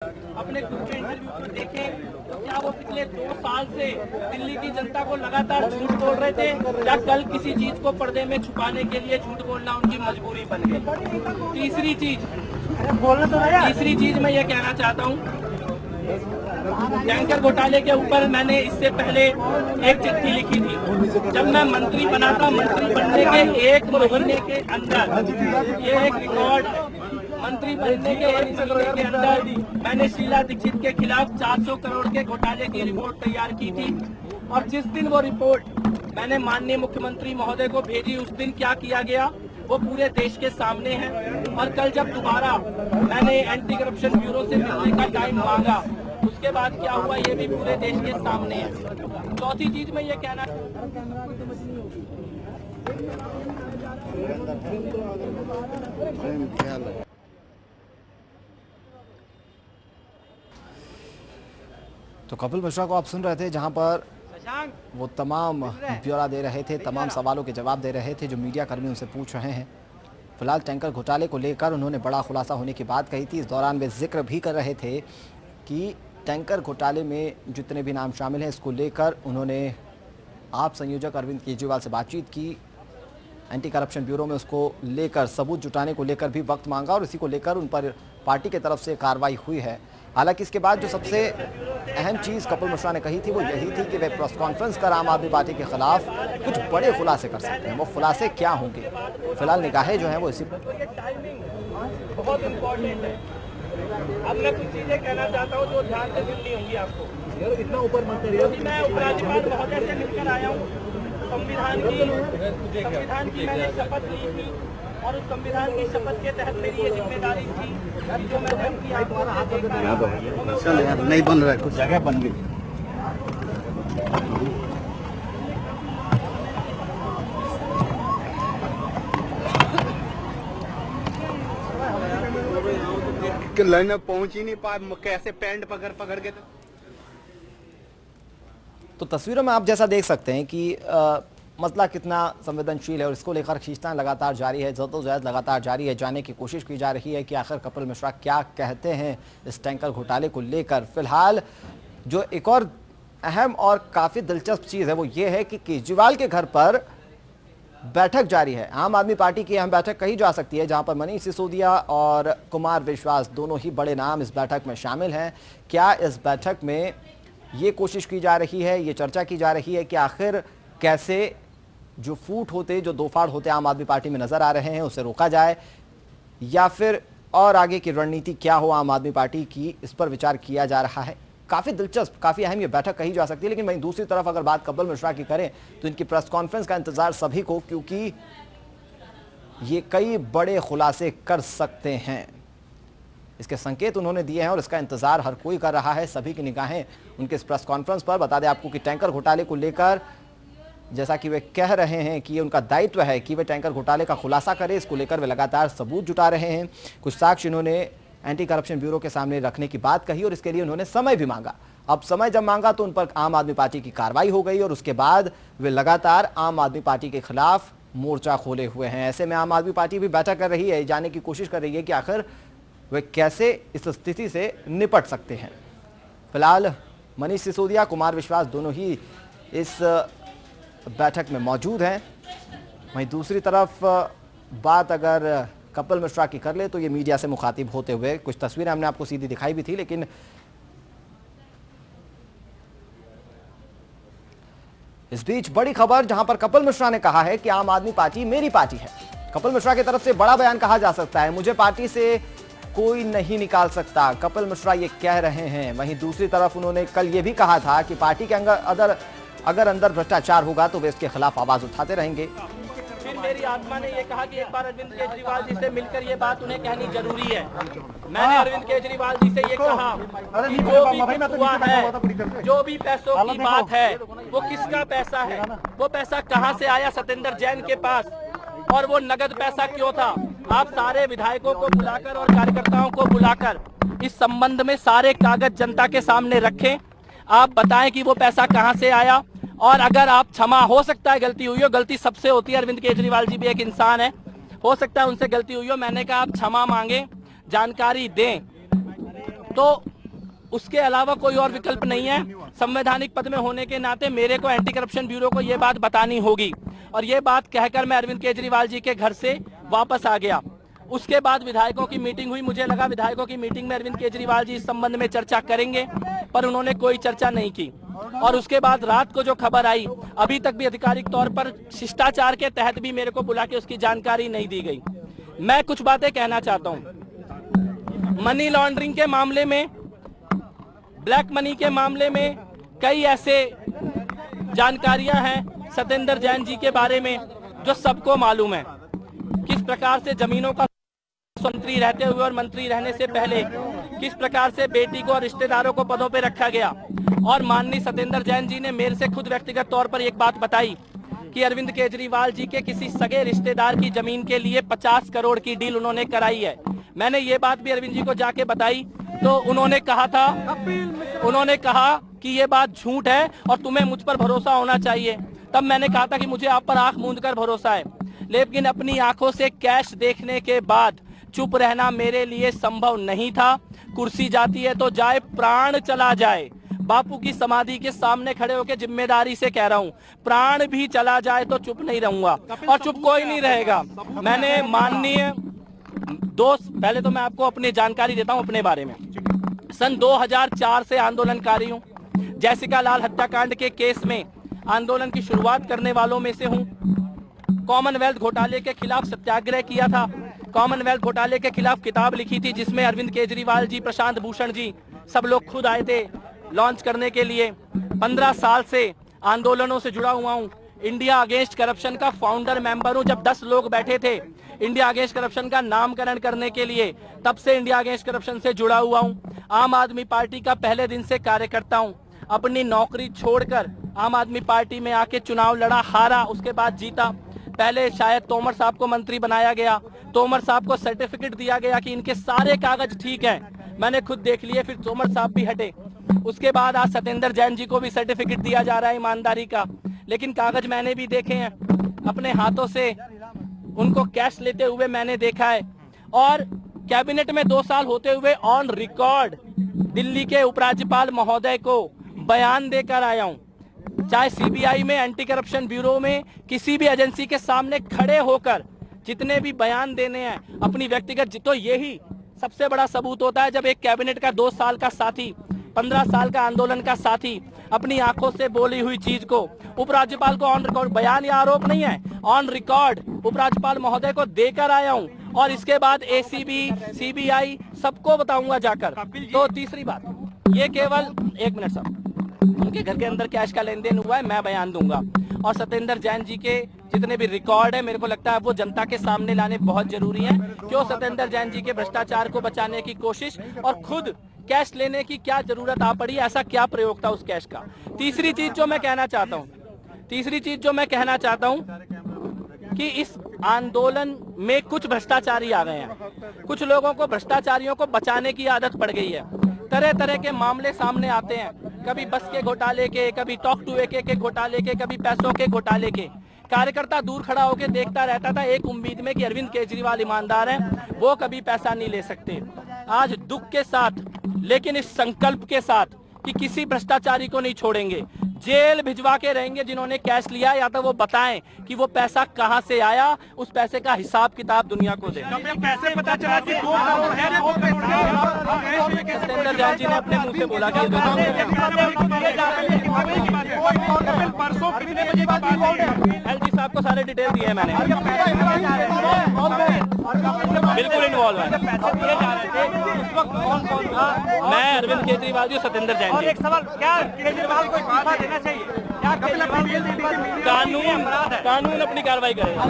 अपने कुछ इंटरव्यू को देखें तो क्या वो पिछले 2 साल से दिल्ली की जनता को लगातार झूठ बोल रहे थे, या कल किसी चीज को पर्दे में छुपाने के लिए झूठ बोलना उनकी मजबूरी बन गई। तीसरी चीज मैं ये कहना चाहता हूँ, टैंकर घोटाले के ऊपर मैंने इससे पहले एक चिट्ठी लिखी थी। जब मैं मंत्री बना था, मंत्री बनने के 1 महीने के अंदर, ये एक रिकॉर्ड है, मंत्री बनने के 1 महीने के अंदर मैंने शीला दीक्षित के खिलाफ 400 करोड़ के घोटाले की रिपोर्ट तैयार की थी। और जिस दिन वो रिपोर्ट मैंने माननीय मुख्यमंत्री महोदय को भेजी, उस दिन क्या किया गया वो पूरे देश के सामने है। और कल जब दोबारा मैंने एंटी करप्शन ब्यूरो से मिलने का टाइम मांगा, उसके बाद क्या हुआ ये भी पूरे देश के सामने है। चौथी चीज में ये कहना, तो कपिल मिश्रा को आप सुन रहे थे, जहां पर वो तमाम ब्यौरा दे रहे थे, तमाम सवालों के जवाब दे रहे थे जो मीडिया कर्मी उनसे पूछ रहे हैं। फिलहाल टैंकर घोटाले को लेकर उन्होंने बड़ा खुलासा होने की बात कही थी। इस दौरान वे जिक्र भी कर रहे थे कि टैंकर घोटाले में जितने भी नाम शामिल हैं, इसको लेकर उन्होंने आप संयोजक अरविंद केजरीवाल से बातचीत की। एंटी करप्शन ब्यूरो में उसको लेकर सबूत जुटाने को लेकर भी वक्त मांगा और इसी को लेकर उन पर पार्टी की तरफ से कार्रवाई हुई है। हालांकि इसके बाद जो सबसे अहम चीज़ कपिल मिश्रा ने कही थी वो यही थी कि वे प्रेस कॉन्फ्रेंस कर आम आदमी पार्टी के खिलाफ कुछ बड़े खुलासे कर सकते हैं। वो खुलासे क्या होंगे, फिलहाल निगाहें जो हैं वो इसी बहुत इम्पोर्टेंट है। अब मैं कुछ चीजें कहना चाहता हूँ जो ध्यान से सुननी होंगी आपको। इतना ऊपर मत करिए। मैं उपराज्यपाल महोदय से मिलकर आया हूँ। संविधान की मैंने शपथ ली थी और उस संविधान की शपथ के तहत मेरी ये जिम्मेदारी थी जो मैं धमकी नहीं बन रहा है, कुछ जगह बन गई। लाइन में पहुंच ही नहीं पाए, कैसे पैंट पकड़ के। तो तस्वीरों में आप जैसा देख सकते हैं कि मसला कितना संवेदनशील है और इसको लेकर खींचतान लगातार जारी है, जद्दोजहद लगातार जारी है। जानने की कोशिश की जा रही है कि आखिर कपिल मिश्रा क्या कहते हैं इस टैंकर घोटाले को लेकर। फिलहाल जो एक और अहम और काफ़ी दिलचस्प चीज़ है वो ये है कि केजरीवाल के घर पर बैठक जारी है। आम आदमी पार्टी की अहम बैठक कही जा सकती है, जहां पर मनीष सिसोदिया और कुमार विश्वास दोनों ही बड़े नाम इस बैठक में शामिल हैं। क्या इस बैठक में ये कोशिश की जा रही है, ये चर्चा की जा रही है कि आखिर कैसे जो फूट होते, जो दोफाड़ होते आम आदमी पार्टी में नजर आ रहे हैं उसे रोका जाए, या फिर और आगे की रणनीति क्या हो आम आदमी पार्टी की, इस पर विचार किया जा रहा है। काफ़ी दिलचस्प, काफ़ी अहम ये बैठक कही जा सकती है। लेकिन वहीं दूसरी तरफ अगर बात कपिल मिश्रा की करें तो इनकी प्रेस कॉन्फ्रेंस का इंतजार सभी को, क्योंकि ये कई बड़े खुलासे कर सकते हैं, इसके संकेत उन्होंने दिए हैं और इसका इंतजार हर कोई कर रहा है। सभी की निगाहें उनके इस प्रेस कॉन्फ्रेंस पर। बता दें आपको कि टैंकर घोटाले को लेकर जैसा कि वे कह रहे हैं कि ये उनका दायित्व है कि वे टैंकर घोटाले का खुलासा करें, इसको लेकर वे लगातार सबूत जुटा रहे हैं। कुछ साक्ष्य इन्होंने एंटी करप्शन ब्यूरो के सामने रखने की बात कही और इसके लिए उन्होंने समय भी मांगा। अब समय जब मांगा तो उन पर आम आदमी पार्टी की कार्रवाई हो गई और उसके बाद वे लगातार आम आदमी पार्टी के खिलाफ मोर्चा खोले हुए हैं। ऐसे में आम आदमी पार्टी भी बैठक कर रही है, जानने की कोशिश कर रही है कि आखिर वे कैसे इस स्थिति से निपट सकते हैं। फिलहाल मनीष सिसोदिया, कुमार विश्वास दोनों ही इस बैठक में मौजूद हैं। वहीं दूसरी तरफ बात अगर कपिल मिश्रा की कर ले तो ये मीडिया से मुखातिब होते हुए कुछ तस्वीरें हमने आपको सीधी दिखाई भी थी, लेकिन इस बीच बड़ी खबर जहां पर कपिल मिश्रा ने कहा है कि आम आदमी पार्टी मेरी पार्टी है। कपिल मिश्रा की तरफ से बड़ा बयान कहा जा सकता है, मुझे पार्टी से कोई नहीं निकाल सकता, कपिल मिश्रा ये कह रहे हैं। वहीं दूसरी तरफ उन्होंने कल ये भी कहा था कि पार्टी के अगर अंदर भ्रष्टाचार होगा तो वे इसके खिलाफ आवाज उठाते रहेंगे। फिर मेरी आत्मा ने ये कहा कि एक बार अरविंद केजरीवाल जी से मिलकर ये बात उन्हें कहनी जरूरी है। मैंने अरविंद केजरीवाल जी से ये कहा कि जो भी हुआ है, जो भी पैसों की बात है, वो किसका पैसा है, वो पैसा कहां से आया सत्येंद्र जैन के पास, और वो नगद पैसा क्यों था। आप सारे विधायकों को बुलाकर और कार्यकर्ताओं को बुलाकर इस संबंध में सारे कागज जनता के सामने रखें। आप बताएं कि वो पैसा कहां से आया, और अगर आप क्षमा, हो सकता है गलती हुई हो, गलती सबसे होती है, अरविंद केजरीवाल जी भी एक इंसान है, हो सकता है उनसे गलती हुई हो, मैंने कहा आप क्षमा मांगे, जानकारी दें। तो उसके अलावा कोई और विकल्प नहीं है। संवैधानिक पद में होने के नाते मेरे को एंटी करप्शन ब्यूरो को ये बात बतानी होगी, और ये बात कहकर मैं अरविंद केजरीवाल जी के घर से वापस आ गया। उसके बाद विधायकों की मीटिंग हुई। मुझे लगा विधायकों की मीटिंग में अरविंद केजरीवाल जी इस संबंध में चर्चा करेंगे, पर उन्होंने कोई चर्चा नहीं की। और उसके बाद रात को जो खबर आई, अभी तक भी आधिकारिक तौर पर शिष्टाचार के तहत भी मेरे को बुला के उसकी जानकारी नहीं दी गई। मैं कुछ बातें कहना चाहता हूं। मनी लॉन्ड्रिंग के मामले में, ब्लैक मनी के मामले में कई ऐसे जानकारियां हैं सत्येंद्र जैन जी के बारे में जो सबको मालूम है। किस प्रकार से जमीनों का मंत्री रहते हुए और मंत्री रहने से पहले किस प्रकार से बेटी को और रिश्तेदारों को पदों पे रखा गया। और माननीय सत्येंद्र जैन जी ने मेरे से खुद व्यक्तिगत तौर पर एक बात बताई कि अरविंद केजरीवाल जी के किसी सगे रिश्तेदार की जमीन के लिए 50 करोड़ की डील उन्होंने कराई है। मैंने ये बात भी अरविंद जी को जाके बताई तो उन्होंने कहा कि ये बात झूठ है और तुम्हें मुझ पर भरोसा होना चाहिए। तब मैंने कहा था कि मुझे आप पर आंख मूंद कर भरोसा है, लेकिन अपनी आंखों से कैश देखने के बाद चुप रहना मेरे लिए संभव नहीं था। कुर्सी जाती है तो जाए, प्राण चला जाए, बापू की समाधि के सामने खड़े होकर जिम्मेदारी से कह रहा हूं, प्राण भी चला जाए तो चुप नहीं रहूंगा और चुप कोई नहीं रहेगा। मैंने माननीय दोस्त, पहले तो मैं आपको अपनी जानकारी देता हूं अपने बारे में। सन 2004 से आंदोलनकारी हूं। जैसिका लाल हत्याकांड के केस में आंदोलन की शुरुआत करने वालों में से हूं। कॉमनवेल्थ घोटाले के खिलाफ सत्याग्रह किया था। कॉमनवेल्थ घोटाले के खिलाफ किताब लिखी थी जिसमें अरविंद केजरीवाल जी, प्रशांत भूषण जी, सब लोग खुद आए थे लॉन्च करने के लिए। 15 साल से आंदोलनों से जुड़ा हुआ हूं। इंडिया अगेंस्ट करप्शन का फाउंडर मेंबर हूं। जब 10 लोग बैठे थे इंडिया अगेंस्ट करप्शन का नामकरण करने के लिए, तब से इंडिया अगेंस्ट करप्शन से जुड़ा हुआ हूं। आम आदमी पार्टी का पहले दिन से कार्यकर्ता हूं। अपनी नौकरी छोड़कर आम आदमी पार्टी में आके चुनाव लड़ा, हारा, उसके बाद जीता। पहले शायद तोमर साहब को मंत्री बनाया गया, तोमर साहब को सर्टिफिकेट दिया गया कि इनके सारे कागज ठीक हैं। मैंने खुद देख लिए, फिर तोमर साहब भी हटे। उसके बाद आज सत्येंद्र जैन जी को भी सर्टिफिकेट दिया जा रहा है ईमानदारी का, लेकिन कागज मैंने भी देखे हैं, अपने हाथों से उनको कैश लेते हुए मैंने देखा है। और कैबिनेट में 2 साल होते हुए ऑन रिकॉर्ड दिल्ली के उपराज्यपाल महोदय को बयान देकर आया हूं। चाहे सीबीआई में, एंटी करप्शन ब्यूरो में, किसी भी एजेंसी के सामने खड़े होकर जितने भी बयान देने हैं अपनी व्यक्तिगत, तो यही सबसे बड़ा सबूत होता है जब एक कैबिनेट का 2 साल का साथी, 15 साल का आंदोलन का साथी अपनी आंखों से बोली हुई चीज को उपराज्यपाल को ऑन रिकॉर्ड, बयान या आरोप नहीं है, ऑन रिकॉर्ड उपराज्यपाल महोदय को देकर आया हूं। और इसके बाद एसीबी, सीबीआई सबको बताऊंगा जाकर। तो तीसरी बात, ये केवल 1 मिनट साहब, उनके घर के अंदर कैश का लेन देन हुआ है, मैं बयान दूंगा। और सत्येंद्र जैन जी के जितने भी रिकॉर्ड है, मेरे को लगता है वो जनता के सामने लाने बहुत जरूरी है। क्यों सत्येंद्र जैन जी के भ्रष्टाचार को बचाने की कोशिश और खुद कैश लेने की क्या जरूरत आ पड़ी, ऐसा क्या प्रयोग था उस कैश का। तीसरी चीज जो मैं कहना चाहता हूं कि इस आंदोलन में कुछ भ्रष्टाचारी आ गए हैं। कुछ लोगों को भ्रष्टाचारियों को बचाने की आदत पड़ गई है। तरह तरह के मामले सामने आते हैं, कभी बस के घोटाले के, कभी टॉक टू AK के घोटाले के, कभी पैसों के घोटाले के। कार्यकर्ता दूर खड़ा होकर देखता रहता था एक उम्मीद में कि अरविंद केजरीवाल ईमानदार हैं, वो कभी पैसा नहीं ले सकते। आज दुख के साथ, लेकिन इस संकल्प के साथ कि किसी भ्रष्टाचारी को नहीं छोड़ेंगे, जेल भिजवा के रहेंगे जिन्होंने कैश लिया, या तो वो बताएं कि वो पैसा कहां से आया, उस पैसे का हिसाब किताब दुनिया को दें। पैसे पता चला कि 2 करोड़ है, सत्येंद्र जैन जी ने अपने मुंह से बोला कि परसों कितने बजे की बात है? LG साहब को सारे डिटेल दिए मैंने, बिल्कुल इन्वॉल्व है। मैं अरविंद केजरीवाल जी, सत्येंद्र जैन जी। एक सवाल, क्या केजरीवाल को इस्तीफा देना चाहिए? क्या कानून अपनी कार्रवाई करेगा।